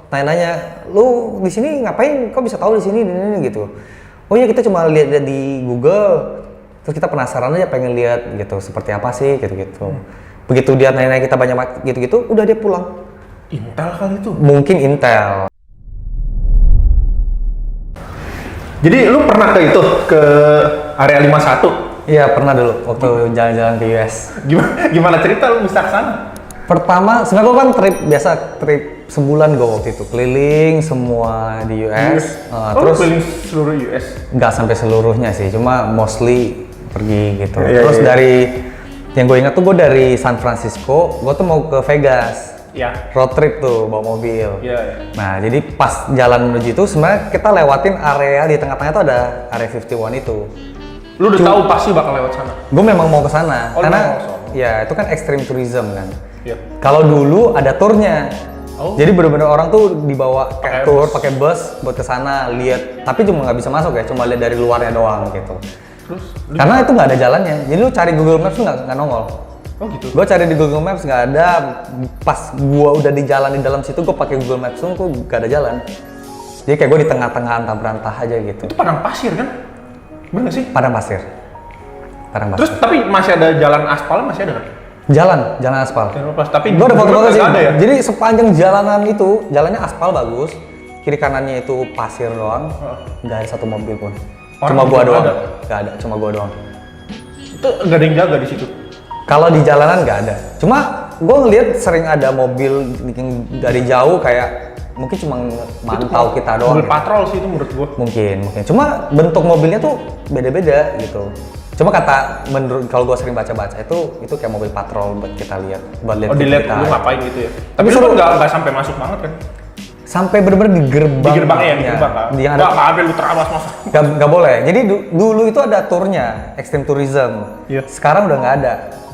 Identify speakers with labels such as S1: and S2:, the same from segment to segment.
S1: Nanya-nanya, lu di sini ngapain? Kok bisa tahu di sini ini gitu? Oh iya kita cuma lihat di Google, terus kita penasaran aja pengen lihat gitu seperti apa sih gitu-gitu. Begitu dia nanya-nanya kita banyak gitu-gitu, udah dia pulang.
S2: Intel kali itu.
S1: Mungkin Intel.
S2: Jadi lu pernah ke area 51?
S1: Iya pernah dulu waktu jalan-jalan ke US.
S2: Gimana cerita lu bisa ke sana?
S1: Pertama, sebenarnya gue kan trip sebulan gue waktu itu, keliling semua di US.
S2: Terus keliling seluruh US?
S1: Nggak sampai seluruhnya sih, cuma mostly pergi gitu.
S2: Iya,
S1: Terus
S2: iya.
S1: dari yang gue ingat tuh gue dari San Francisco, gue tuh mau ke Vegas.
S2: Iya.
S1: Road trip tuh bawa mobil.
S2: Iya.
S1: Nah jadi pas jalan menuju itu sebenarnya kita lewatin area di tengah-tengah tuh ada area 51 itu.
S2: Lu udah tahu pasti bakal lewat sana?
S1: Gue memang mau ke sana karena
S2: mau ke sana.
S1: ya itu kan extreme tourism kan.
S2: Iya.
S1: Kalau dulu ada turnya.
S2: Oh.
S1: Jadi bener-bener orang tuh dibawa kayak
S2: Pakai
S1: tour,
S2: bus.
S1: pakai bus buat ke sana lihat. Tapi cuma nggak bisa masuk ya, cuma lihat dari luarnya doang gitu.
S2: Terus?
S1: Karena itu nggak ada jalannya. Jadi lu cari Google Maps tuh nggak nongol.
S2: Oh gitu?
S1: Gue cari di Google Maps nggak ada. Pas gua udah di jalan di dalam situ, gue pakai Google Maps tuh nggak ada jalan. Jadi kayak gue di tengah-tengah antah berantah aja gitu.
S2: Itu padang pasir kan? Bener nggak sih?
S1: Padang pasir. Padang pasir.
S2: Terus tapi masih ada jalan aspal, masih ada kan?
S1: Jalan aspal.
S2: Jalan aspal, tapi
S1: Gue ada foto-foto sih.
S2: nggak ada ya?
S1: Jadi sepanjang jalanan itu, jalannya aspal bagus. Kiri kanannya itu pasir doang. Nggak ada satu mobil pun.
S2: Orang
S1: Cuma gua
S2: juga
S1: doang.
S2: ada?
S1: Nggak ada, cuma gua doang.
S2: Itu nggak ada yang jaga di situ.
S1: Kalau di jalanan nggak ada. Cuma gua ngeliat sering ada mobil yang dari jauh kayak mungkin cuma mantau kita doang.
S2: Mobil
S1: gitu.
S2: patrol sih itu menurut gua.
S1: Mungkin. Cuma bentuk mobilnya tuh beda-beda gitu. Cuma menurut kalau gua sering baca-baca itu kayak mobil patrol buat kita lihat, buat lihat
S2: Oh dilihat
S1: kita.
S2: lu ngapain gitu ya? Tapi
S1: Bisa
S2: lu
S1: lu-
S2: nggak sampai masuk banget kan?
S1: Sampai bener-bener di gerbang.
S2: Di gerbangnya ya, di gerbang kan?
S1: Yang ada
S2: Wah, kabel lu terabas masuk.
S1: nggak boleh. Jadi dulu itu ada turnya, extreme tourism.
S2: Iya.
S1: Sekarang udah nggak ada.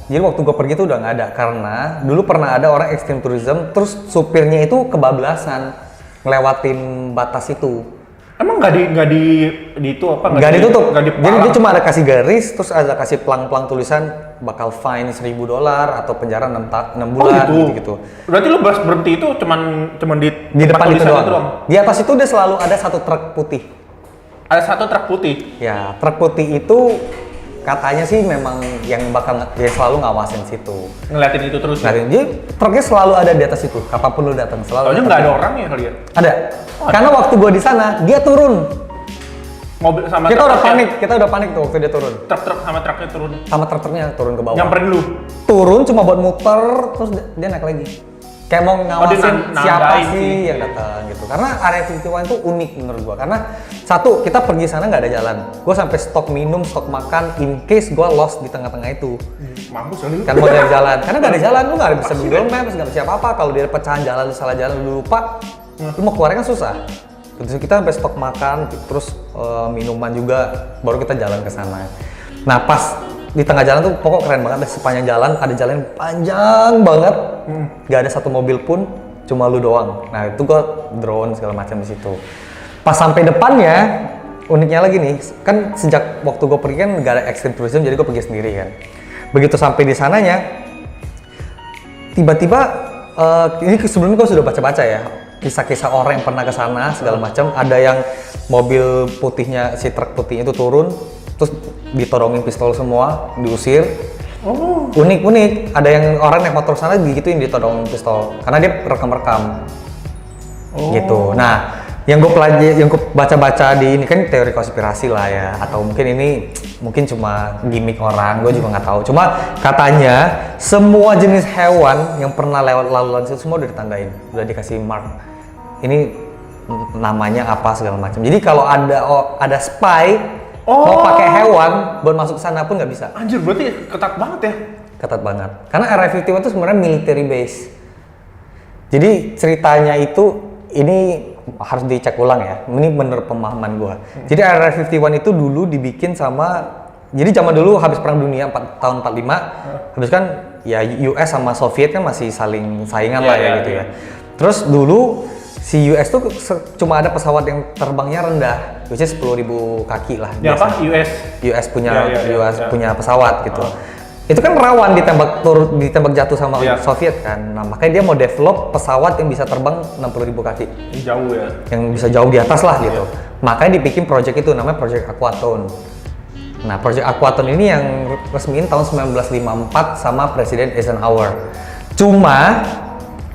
S1: Jadi waktu gue pergi tuh udah nggak ada karena dulu pernah ada orang extreme tourism, terus supirnya itu kebablasan ngelewatin batas itu.
S2: Emang nggak di itu apa?
S1: Nggak ditutup.
S2: Nggak
S1: Jadi dia cuma ada kasih garis, terus ada kasih pelang-pelang tulisan bakal fine $1.000 atau penjara 6 bulan gitu.
S2: Berarti lu berhenti itu cuman di
S1: Di
S2: tempat
S1: depan itu
S2: tulisan
S1: doang. Di atas itu dia selalu ada satu truk putih.
S2: Ada satu truk putih.
S1: Ya, truk putih itu katanya sih memang yang bakal dia selalu ngawasin situ.
S2: Ngeliatin itu terus.
S1: Nah, jadi truknya selalu ada di atas itu. Kapanpun lu datang selalu.
S2: Soalnya nggak ada orang ya kali ya?
S1: Ada. Karena waktu gua di sana dia turun.
S2: Mobil sama
S1: Kita udah
S2: truk-truknya-
S1: panik tuh waktu dia turun.
S2: Truk-truk sama truknya turun.
S1: Sama truk-truknya turun ke bawah.
S2: Nyamperin lu.
S1: Turun cuma buat muter terus dia naik lagi. Kayak mau ngawasin siapa
S2: nandain
S1: sih
S2: gitu.
S1: yang datang gitu. Karena area 51 itu unik menurut gua. Karena satu, kita pergi sana nggak ada jalan. Gua sampai stok minum, stok makan in case gua lost di tengah-tengah itu.
S2: Mampus kali lu.
S1: Kan mau cari jalan. Karena nggak ada jalan, lu nggak bisa Google Maps, nggak bisa apa-apa. Kalau dia pecahan jalan, lu salah jalan, lu lupa, lu mau keluarnya kan susah. Terus kita sampai stok makan, terus minuman juga, baru kita jalan ke sana. Nah pas di tengah jalan tuh pokok keren banget deh, sepanjang jalan ada jalan yang panjang banget, nggak ada satu mobil pun, cuma lu doang. Nah itu gua drone segala macam di situ. Pas sampai depannya, uniknya lagi nih, kan sejak waktu gua pergi kan nggak ada extreme tourism, jadi gua pergi sendiri kan. Begitu sampai di sananya, tiba-tiba ini sebelumnya gua sudah baca-baca ya, kisah-kisah orang yang pernah ke sana segala macam. Ada yang mobil putihnya, si truk putihnya itu turun, terus ditodongin pistol semua, diusir.
S2: Oh.
S1: Unik, ada yang orang naik motor sana digituin, ditodongin pistol karena dia rekam-rekam. Gitu. Nah, yang gue pelajari, yang gue baca-baca di ini kan teori konspirasi lah ya, atau mungkin cuma gimmick orang, gue juga nggak tahu. Cuma katanya semua jenis hewan yang pernah lewat lalu lalang itu semua udah ditandain, udah dikasih mark. Ini namanya apa segala macam. Jadi kalau ada spy mau pakai hewan buat masuk sana pun nggak bisa.
S2: Anjir, berarti ketat banget ya?
S1: Ketat banget. Karena Area 51 itu sebenarnya military base. Jadi ceritanya itu ini harus dicek ulang ya. Ini menurut pemahaman gua. Jadi Area 51 itu dulu dibikin sama, jadi zaman dulu habis perang dunia tahun 45, habis kan ya US sama Soviet kan masih saling saingan lah ya gitu ya. Terus dulu si US tuh cuma ada pesawat yang terbangnya rendah, which is 10.000 kaki lah.
S2: Ya apa? US?
S1: US punya pesawat gitu. itu kan rawan ditembak jatuh sama
S2: Iya.
S1: Soviet kan. Nah, makanya dia mau develop pesawat yang bisa terbang 60.000 kaki.
S2: Jauh ya.
S1: Yang bisa jauh di atas lah gitu. Makanya dibikin project itu namanya Project Aquatone. Nah, Project Aquatone ini yang resmiin tahun 1954 sama Presiden Eisenhower. Cuma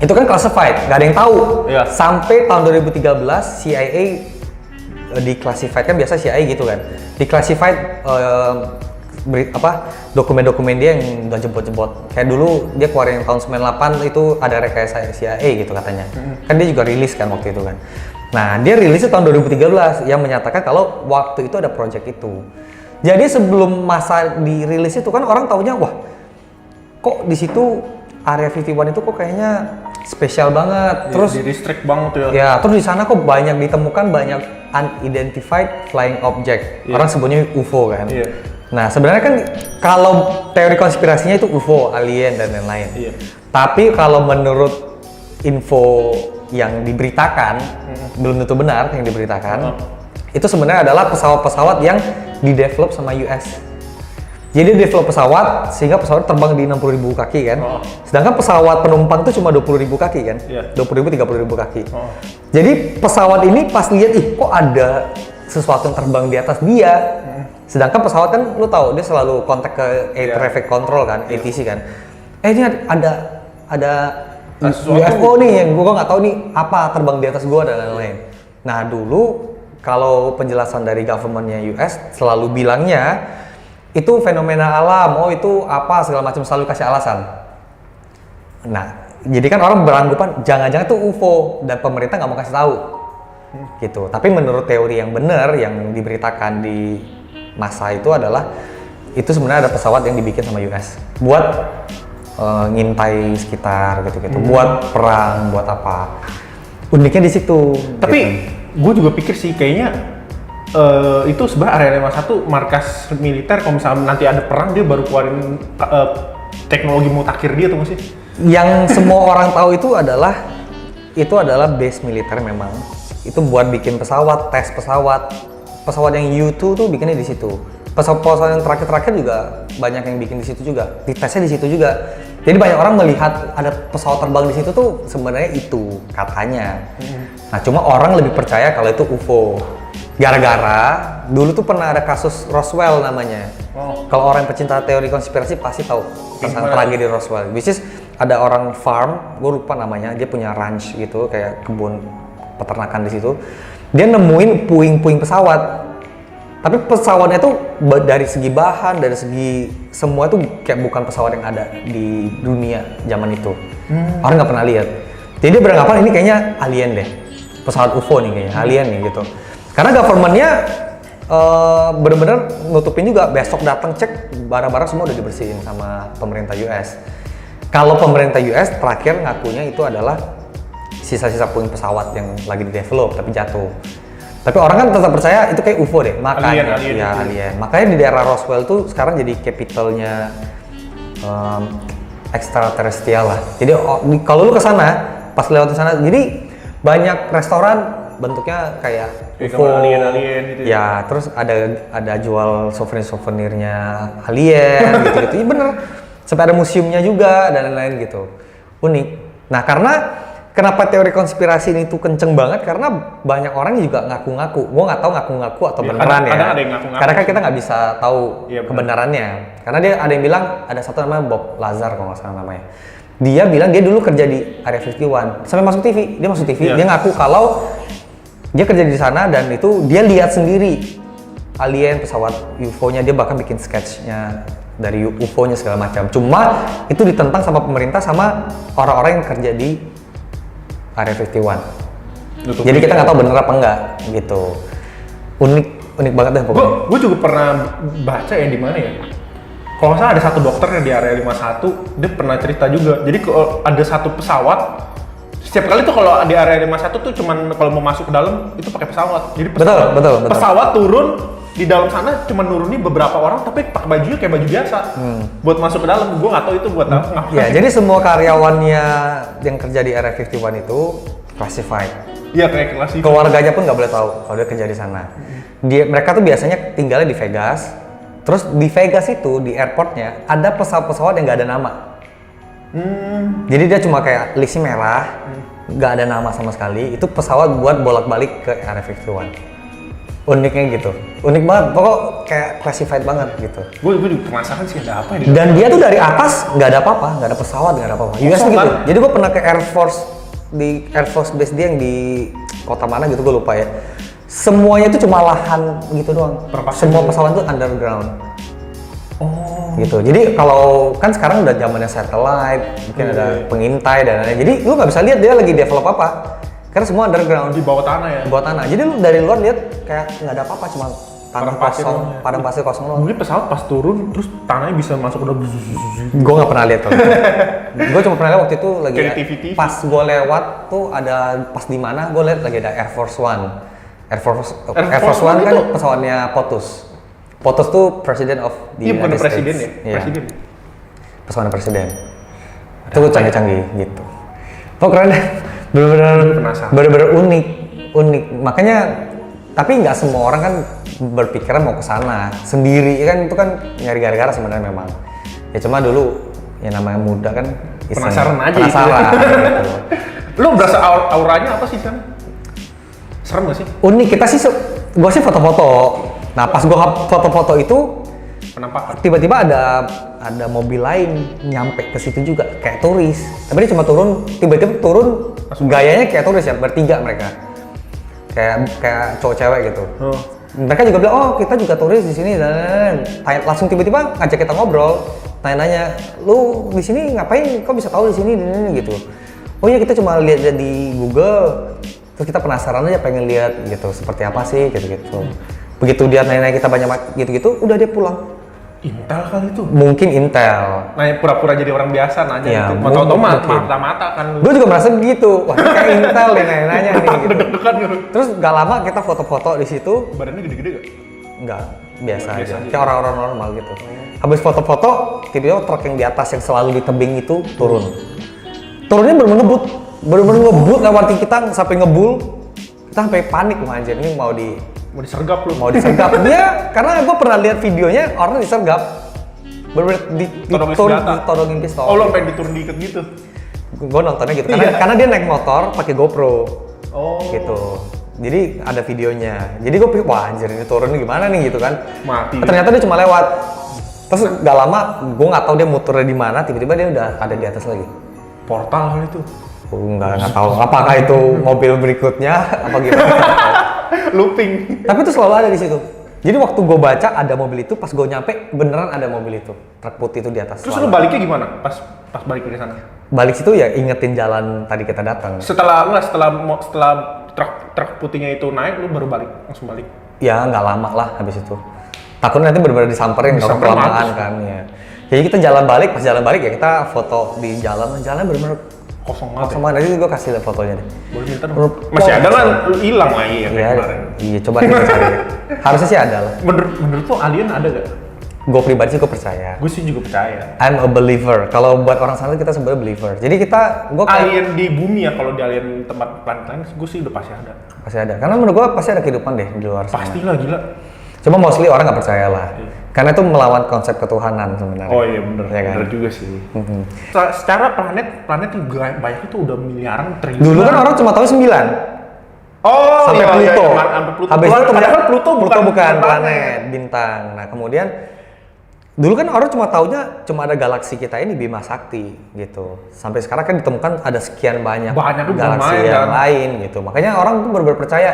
S1: itu kan classified, nggak ada yang tahu.
S2: Iya.
S1: Sampai tahun 2013 CIA declassified, kan biasa CIA gitu kan. Declassified dokumen-dokumen dia yang udah jebot-jebot. Kayak dulu dia keluarin tahun 98 itu ada rekayasa CIA gitu katanya. Kan dia juga rilis kan waktu itu kan. Nah, dia rilisnya tahun 2013 yang menyatakan kalau waktu itu ada project itu. Jadi sebelum masa dirilis itu kan orang taunya wah kok di situ Area 51 itu kok kayaknya spesial banget. Terus
S2: di restrict banget tuh ya.
S1: ya, terus di sana kok banyak ditemukan banyak unidentified flying object.
S2: Iya.
S1: Orang sebutnya UFO kan.
S2: Iya.
S1: Nah, sebenarnya kan kalau teori konspirasinya itu UFO, alien dan lain-lain.
S2: Iya.
S1: Tapi kalau menurut info yang diberitakan, belum tentu benar yang diberitakan. Itu sebenarnya adalah pesawat-pesawat yang didevelop sama US. Jadi develop pesawat sehingga pesawat terbang di 60.000 kaki kan. Sedangkan pesawat penumpang itu cuma 20.000 kaki kan.
S2: Iya.
S1: 20.000 30.000 kaki. Jadi pesawat ini pas lihat ih kok ada sesuatu yang terbang di atas dia. Sedangkan pesawat kan lu tahu dia selalu kontak ke air traffic control kan, ATC kan. Ini ada
S2: sesuatu.
S1: UFO nih yang gua nggak tahu nih apa terbang di atas gua dan lain-lain. Nah, dulu kalau penjelasan dari government-nya US selalu bilangnya itu fenomena alam, oh itu apa segala macam, selalu kasih alasan. Nah, jadi kan orang beranggapan jangan-jangan itu UFO dan pemerintah nggak mau kasih tahu, gitu. Tapi menurut teori yang benar yang diberitakan di masa itu adalah itu sebenarnya ada pesawat yang dibikin sama US buat ngintai sekitar gitu-gitu, buat perang, buat apa. Uniknya di situ.
S2: Tapi
S1: gitu.
S2: gue juga pikir sih kayaknya itu sebenarnya Area 51 markas militer, kalau misalnya nanti ada perang dia baru keluarin teknologi mutakhir dia tuh, sih.
S1: Yang semua orang tahu itu adalah base militer memang. Itu buat bikin pesawat, tes pesawat yang U-2 tuh bikinnya di situ. Pesawat yang terakhir juga banyak yang bikin di situ juga. Ditesnya di situ juga. Jadi banyak orang melihat ada pesawat terbang di situ tuh sebenarnya itu katanya. Nah, cuma orang lebih percaya kalau itu UFO. Gara-gara dulu tuh pernah ada kasus Roswell namanya. Kalau orang pecinta teori konspirasi pasti tahu tentang tragedi Roswell. Which is ada orang farm, gue lupa namanya, dia punya ranch gitu, kayak kebun peternakan di situ. Dia nemuin puing-puing pesawat. Tapi pesawatnya tuh dari segi bahan, dari segi semua tuh kayak bukan pesawat yang ada di dunia zaman itu. Orang nggak pernah lihat. Jadi dia beranggapan ini kayaknya alien deh, pesawat UFO nih kayaknya, alien nih gitu. Karena government-nya bener-bener nutupin juga, besok datang cek barang-barang semua udah dibersihin sama pemerintah US. Kalau pemerintah US terakhir ngakunya itu adalah sisa-sisa puing pesawat yang lagi di-develop tapi jatuh. Tapi orang kan tetap percaya itu kayak UFO deh, makanya alien. Makanya di daerah Roswell tuh sekarang jadi capitalnya extraterrestrial lah. Jadi kalau lu kesana, pas lewat sana, jadi banyak restoran bentuknya kayak UFO,
S2: alien gitu.
S1: Ya, terus ada jual souvenirnya alien gitu-gitu. Iya bener. Sampai ada museumnya juga dan lain-lain gitu. Unik. Nah, kenapa teori konspirasi ini tuh kenceng banget? Karena banyak orang juga ngaku-ngaku. Gua nggak tahu ngaku-ngaku atau beneran ya.
S2: Kadang ada yang ngaku-ngaku.
S1: Karena kan kita nggak bisa tahu kebenarannya. Karena dia ada yang bilang ada satu namanya Bob Lazar kalau nggak salah namanya. Dia bilang dia dulu kerja di Area 51 sampai masuk TV. Dia masuk TV. Dia ngaku kalau dia kerja di sana dan itu dia lihat sendiri alien, pesawat UFO-nya. Dia bahkan bikin sketch-nya dari UFO-nya segala macam. Cuma itu ditentang sama pemerintah sama orang-orang yang kerja di Area 51. Jadi kita nggak tahu bener apa enggak gitu. Unik banget deh pokoknya.
S2: Gue juga pernah baca ya di mana ya. Kalau nggak salah ada satu dokter di Area 51, dia pernah cerita juga. Jadi kalau ada satu pesawat, setiap kali tuh kalau di Area 51 tuh cuman kalau mau masuk ke dalam itu pakai pesawat. Jadi
S1: betul.
S2: Pesawat turun di dalam sana cuma nuruni beberapa orang tapi pakai bajunya kayak baju biasa. Buat masuk ke dalam, gue nggak tahu itu buat apa.
S1: Ya, jadi semua karyawannya yang kerja di Area 51 itu classified.
S2: Iya, kayak classified.
S1: Keluarganya pun nggak boleh tahu kalau dia kerja di sana. Mereka tuh biasanya tinggalnya di Vegas Terus di Vegas itu di airportnya ada pesawat-pesawat yang nggak ada nama. Jadi dia cuma kayak listnya merah, nggak ada nama sama sekali. Itu pesawat buat bolak-balik ke Area 51. Uniknya gitu, unik banget. Pokok kayak classified banget gitu.
S2: Gue juga penasaran sih ada apa ya.
S1: Dan dia tuh dari atas nggak ada apa-apa, nggak ada pesawat, nggak ada apa-apa. US tuh gitu. Jadi gue pernah ke Air Force Base dia yang di kota mana gitu, gue lupa ya. Semuanya itu cuma lahan gitu doang. Semua pesawat tuh underground. Oh. Gitu. Jadi kalau kan sekarang udah zamannya satellite, mungkin ada pengintai dan lain-lain. Jadi lu nggak bisa lihat dia lagi develop apa. Karena semua underground.
S2: Di bawah tanah ya?
S1: Di bawah tanah. Jadi lu dari luar lihat kayak nggak ada apa-apa, cuma tanah kosong, padang pasir kosong doang.
S2: Mungkin pesawat pas turun, terus tanahnya bisa masuk udah.
S1: Gue nggak pernah lihat. Gue cuma pernah lihat waktu itu lagi
S2: TV.
S1: pas gue lewat tuh ada pas di mana gue lihat lagi ada Air Force One. Air Force One kan pesawatnya POTUS. POTUS tuh President of the United States.
S2: Presiden ya?
S1: Iya.
S2: Presiden.
S1: Pesawatnya presiden. Itu canggih-canggih gitu. Pokoknya bener-bener unik. Makanya tapi nggak semua orang kan berpikiran mau ke sana sendiri kan, itu kan nyari gara-gara sebenarnya memang. Ya cuma dulu ya namanya muda kan
S2: penasaran aja
S1: gitu.
S2: Lu berasa auranya apa sih kan? Serem gak sih?
S1: Unik, kita sih gua sih foto-foto. Nah pas gua foto-foto itu
S2: penampakan
S1: tiba-tiba ada mobil lain nyampe ke situ juga kayak turis. Tapi dia cuma tiba-tiba turun gayanya kayak turis ya, bertiga mereka. Kayak cowok cewek gitu. Mereka juga bilang, oh kita juga turis di sini dan langsung tiba-tiba ngajak kita ngobrol, tanya-nanya, lu di sini ngapain? Kok bisa tahu di sini gitu? Oh iya kita cuma lihat di Google, terus kita penasaran aja pengen lihat gitu seperti apa sih gitu. Begitu dia nanya kita banyak gitu-gitu, udah dia pulang.
S2: Intel kali itu?
S1: Mungkin Intel.
S2: Nanya pura-pura jadi orang biasa nanya
S1: ya,
S2: gitu. Atau mata-mata kan.
S1: Gue juga merasa begitu. Wah kayak Intel nih nanya-nanya nih gitu.
S2: Deg-degan gitu.
S1: Terus gak lama kita foto-foto di situ.
S2: Badannya gede-gede gak?
S1: Enggak, biasa aja. Kayak orang-orang normal gitu. Habis foto-foto, tiba-tiba truk yang di atas yang selalu di tebing itu turun. Turunnya bener-bener ngebut lewatin kita sampai ngebul. Kita sampai panik, wah anjir ini mau disergap lu. Mau disergap dia, karena gue pernah lihat videonya orang disergap. Bener-bener ditodongin pistol.
S2: Oh lo pengen diturun diikat gitu?
S1: Gue nontonnya gitu, karena dia naik motor pakai GoPro.
S2: Oh.
S1: Gitu. Jadi ada videonya. Jadi gue pikir, wah anjir ini turun gimana nih gitu kan.
S2: Mati.
S1: Ternyata dia cuma lewat. Terus gak lama, gue nggak tahu dia muternya di mana. Tiba-tiba dia udah ada di atas lagi.
S2: Portal kali itu?
S1: Nggak tahu. Apakah itu mobil berikutnya? Apa gimana?
S2: Looping.
S1: Tapi itu selalu ada di situ. Jadi waktu gue baca ada mobil itu, pas gue nyampe beneran ada mobil itu, truk putih itu di atas.
S2: Terus lu baliknya gimana? Pas balik ke sana?
S1: Balik situ ya ingetin jalan tadi kita datang.
S2: Setelah truk putihnya itu naik, lu baru langsung balik?
S1: Ya nggak lama lah habis itu. Takutnya nanti bener-bener disamperin kalau kelamaan kan ya. Jadi kita jalan balik, pas jalan balik ya kita foto di jalan bener-bener
S2: kosong
S1: banget. Nanti gue kasih lihat fotonya deh.
S2: Boleh minta dong. Masih ada kan? Hilang lagi ya kemarin.
S1: Iya, coba kita cari. Harusnya sih ada lah.
S2: Menurut lo alien ada gak?
S1: Gue pribadi sih gue percaya.
S2: Gue sih juga percaya.
S1: I'm a believer. Kalau buat orang sana kita sebenarnya believer. Jadi
S2: alien di bumi ya, kalau di alien tempat planet lain, gue sih udah pasti ada.
S1: Pasti ada. Karena menurut gue pasti ada kehidupan deh di luar sana.
S2: Pastilah gila.
S1: Cuma mostly orang nggak percaya lah. Karena itu melawan konsep ketuhanan sebenarnya.
S2: Oh iya bener,
S1: ya kan?
S2: Bener juga sih. Secara planet juga banyak itu udah miliaran triliunan.
S1: Dulu kan orang cuma tahu 9.
S2: Oh
S1: sampai
S2: iya,
S1: Pluto.
S2: Iya, sampai Pluto.
S1: Habis itu
S2: padahal Pluto
S1: bukan planet, bintang. Nah kemudian dulu kan orang cuma taunya cuma ada galaksi kita ini Bima Sakti gitu. Sampai sekarang kan ditemukan ada sekian banyak galaksi yang lain gitu. Makanya orang tuh benar-benar percaya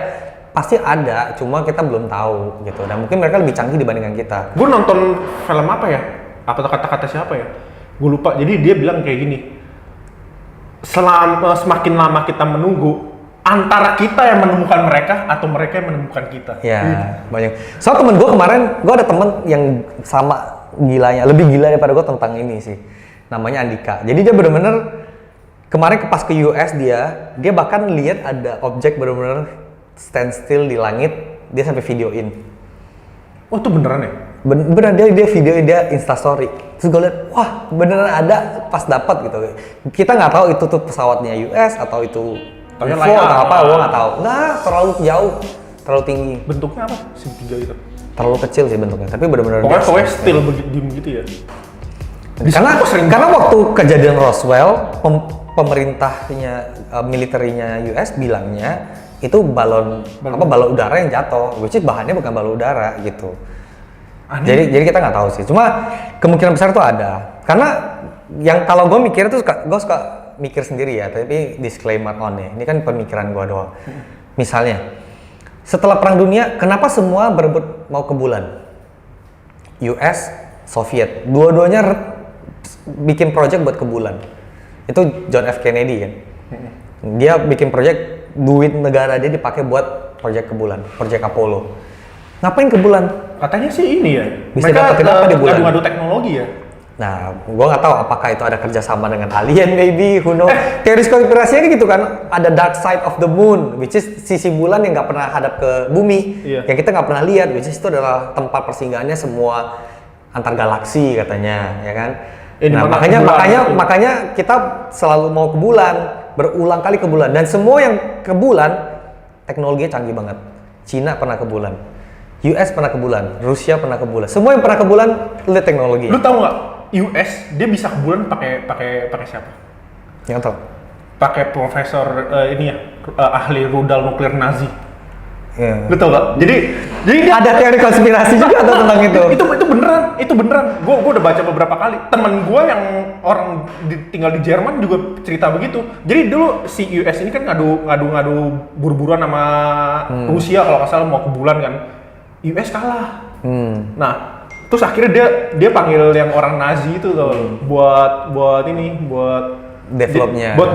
S1: pasti ada, cuma kita belum tahu gitu. Dan mungkin mereka lebih canggih dibandingkan kita.
S2: Gue nonton film apa ya? Apa kata-kata siapa ya? Gue lupa. Jadi dia bilang kayak gini. Semakin lama kita menunggu, antara kita yang menemukan mereka atau mereka yang menemukan kita.
S1: Ya, banyak. Soal temen gue kemarin, gue ada temen yang sama gilanya, lebih gila daripada gue tentang ini sih. Namanya Andika. Jadi dia bener-bener kemarin pas ke US dia bahkan lihat ada objek bener-bener stand still di langit, dia sampai videoin.
S2: Oh itu beneran ya?
S1: Beneran dia videoin, dia instastory. Terus gue liat, wah beneran ada pas dapat gitu. Kita nggak tahu itu tuh pesawatnya US atau itu UFO atau apa, gue nggak tahu. Nggak, terlalu jauh, terlalu tinggi.
S2: Bentuknya apa? Segitiga itu?
S1: terlalu kecil sih bentuknya, tapi benar-benar
S2: Pokoknya still diem gitu ya.
S1: Karena waktu kejadian Roswell, pemerintahnya, militernya US bilangnya itu balon udara yang jatuh, which is bahannya bukan balon udara gitu. Jadi kita nggak tahu sih. Cuma kemungkinan besar itu ada. Karena yang kalau gue mikir tuh gue suka mikir sendiri ya, tapi disclaimer on ya. Ini kan pemikiran gue doang. Misalnya, setelah Perang Dunia, kenapa semua berebut mau ke bulan? US, Soviet, dua-duanya bikin project buat ke bulan. Itu John F. Kennedy kan. Dia bikin project, duit negara dia dipakai buat project ke bulan, project Apollo. Ngapain ke bulan?
S2: Katanya sih ini ya.
S1: Bisa dapetin apa di bulan?
S2: Ngadu-ngadu teknologi ya.
S1: Nah, gua nggak tahu apakah itu ada kerjasama dengan alien maybe, who knows. Teori konspirasinya gitu kan, ada dark side of the moon, which is sisi bulan yang nggak pernah hadap ke bumi, yang kita nggak pernah lihat, which is itu adalah tempat persinggahannya semua antar galaksi katanya, ya kan. Nah, makanya kita selalu mau ke bulan, berulang kali ke bulan, dan semua yang ke bulan teknologinya canggih banget. Cina pernah ke bulan, US pernah ke bulan, Rusia pernah ke bulan, semua yang pernah ke bulan lihat teknologi.
S2: Lu tahu nggak? US dia bisa ke bulan pakai siapa?
S1: Yang tahu?
S2: Pakai profesor ini ya, ahli rudal nuklir Nazi.
S1: Yeah.
S2: Lu tau gak? Jadi dia
S1: ada teori konspirasi juga atau tentang itu?
S2: Itu beneran. Gue udah baca beberapa kali. Temen gue yang orang tinggal di Jerman juga cerita begitu. Jadi dulu si US ini kan ngadu buru-buruan sama Rusia kalau nggak salah mau ke bulan kan. US kalah. Nah, terus akhirnya dia panggil yang orang Nazi itu tuh buat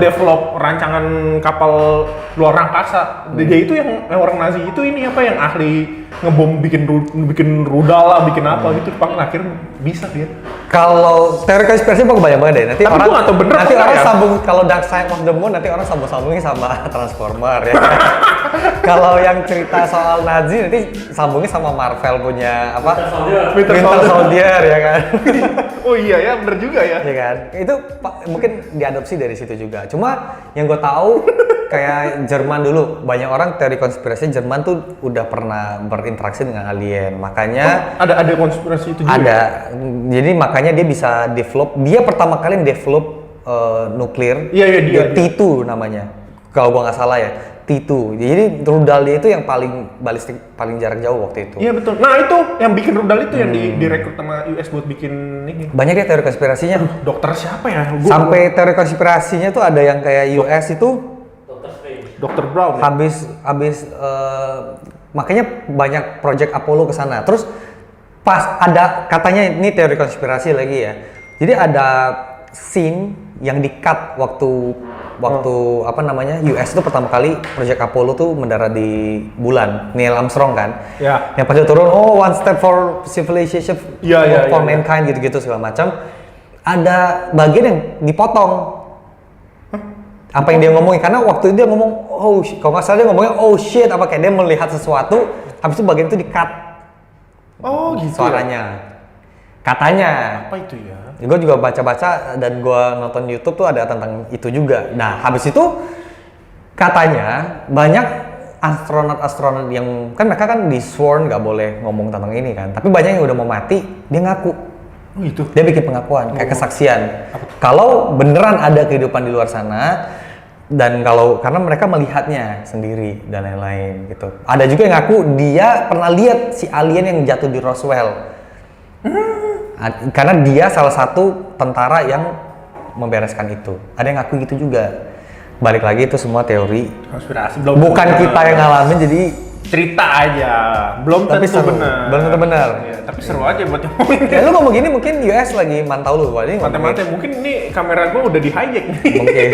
S2: develop rancangan kapal luar angkasa. Dia itu yang orang Nazi itu ini apa yang ahli ngebom bikin rudal lah, bikin apa gitu. Akhirnya bisa dia.
S1: Kalau teori konspirasi mau kebanyakan banget deh. Nanti
S2: tapi
S1: orang sambung kalau Dark Side of the Moon nanti orang sambungin sama Transformer ya. Kalau yang cerita soal Nazi nanti sambungin sama Marvel punya apa? Winter Soldier ya kan.
S2: Oh iya ya, bener juga ya.
S1: Iya kan. Itu mungkin diadopsi dari situ juga. Cuma yang gue tahu kayak Jerman dulu, banyak orang teori konspirasi Jerman tuh udah pernah berinteraksi dengan alien. Makanya
S2: ada konspirasi itu juga.
S1: Ada. Jadi makanya dia bisa develop. Dia pertama kali develop nuklir.
S2: Iya.
S1: T2 namanya. Kalau gua nggak salah ya. T2. Jadi rudal dia itu yang balistik paling jarak jauh waktu itu.
S2: Iya betul. Nah itu yang bikin rudal itu yang direkrut sama US buat bikin ini.
S1: Banyak ya teori konspirasinya.
S2: Dokter siapa ya?
S1: Sampai teori konspirasinya tuh ada yang kayak US itu
S2: Dr. Brown. Ya?
S1: Habis makanya banyak project Apollo ke sana. Terus pas ada katanya ini teori konspirasi lagi ya. Jadi ada scene yang di-cut waktu apa namanya US itu pertama kali project Apollo tuh mendarat di bulan, Neil Armstrong kan.
S2: Ya.
S1: Yang pas dia turun, one step for civilization for mankind gitu-gitu segala macam. Ada bagian yang dipotong. Apa yang dia ngomongin, karena waktu itu dia ngomong kalau nggak salah dia ngomongnya shit apa kayak dia melihat sesuatu, habis itu bagian itu di-cut.
S2: Oh gitu.
S1: Suaranya. Katanya.
S2: Apa itu ya?
S1: Gue juga baca-baca dan gue nonton YouTube tuh ada tentang itu juga. Nah, habis itu katanya banyak astronot yang kan mereka kan di sworn nggak boleh ngomong tentang ini kan, tapi banyak yang udah mau mati dia ngaku.
S2: Oh gitu.
S1: Dia bikin pengakuan kayak kesaksian. Kalau beneran ada kehidupan di luar sana dan karena mereka melihatnya sendiri dan lain-lain gitu. Ada juga yang ngaku dia pernah lihat si alien yang jatuh di Roswell. Karena dia salah satu tentara yang membereskan itu. Ada yang ngaku gitu juga. Balik lagi itu semua teori
S2: konspirasi.
S1: Bukan kita yang ngalamin, jadi
S2: cerita aja. Belum tentu benar.
S1: Belum tentu benar.
S2: Ya, tapi seru aja buat ngomongin.
S1: Ya lu ngomong gini mungkin US lagi mantau lu.
S2: Mantap-mantap. Mungkin ini kamera gua udah di hijack nih.
S1: Mungkin.